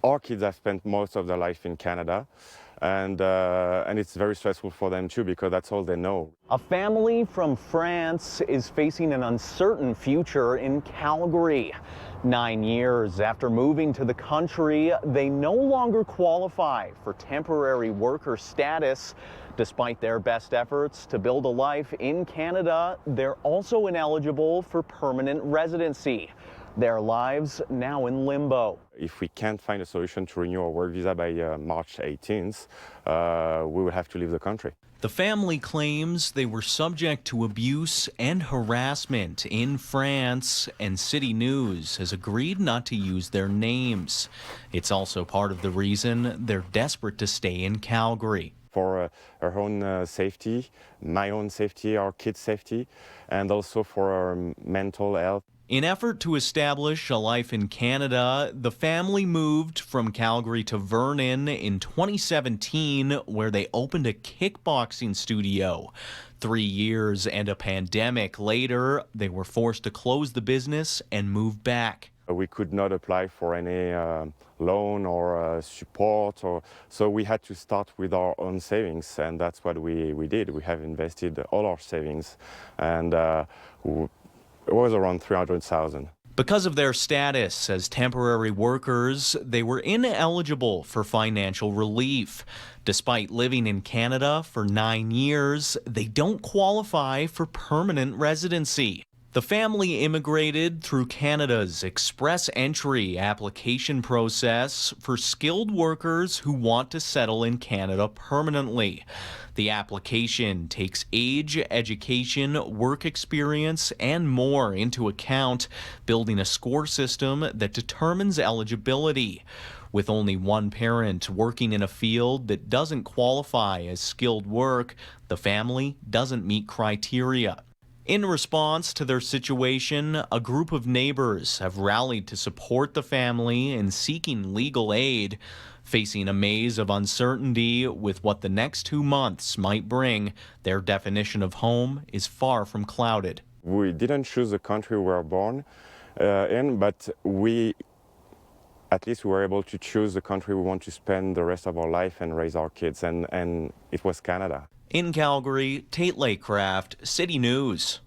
Our kids have spent most of their life in Canada, and it's very stressful for them too because that's all they know. A family from France is facing an uncertain future in Calgary. 9 years after moving to the country, they no longer qualify for temporary worker status. Despite their best efforts to build a life in Canada, they're also ineligible for permanent residency. Their lives now in limbo. If we can't find a solution to renew our work visa by March 18th, we will have to leave the country. The family claims they were subject to abuse and harassment in France, and City News has agreed not to use their names. It's also part of the reason they're desperate to stay in Calgary. For our own safety, my own safety, our kids' safety, and also for our mental health. In effort to establish a life in Canada, the family moved from Calgary to Vernon in 2017, where they opened a kickboxing studio. 3 years and a pandemic later, they were forced to close the business and move back. We could not apply for any loan or support, so we had to start with our own savings, and that's what we did. We have invested all our savings, and it was around $300,000. Because of their status as temporary workers, they were ineligible for financial relief. Despite living in Canada for 9 years, they don't qualify for permanent residency. The family immigrated through Canada's express entry application process for skilled workers who want to settle in Canada permanently. The application takes age, education, work experience, and more into account, building a score system that determines eligibility. With only one parent working in a field that doesn't qualify as skilled work, the family doesn't meet criteria. In response to their situation, a group of neighbors have rallied to support the family in seeking legal aid. Facing a maze of uncertainty with what the next 2 months might bring, their definition of home is far from clouded. We didn't choose the country we were born in, but at least we were able to choose the country we want to spend the rest of our life and raise our kids, and it was Canada. In Calgary, Tate Laycraft, City News.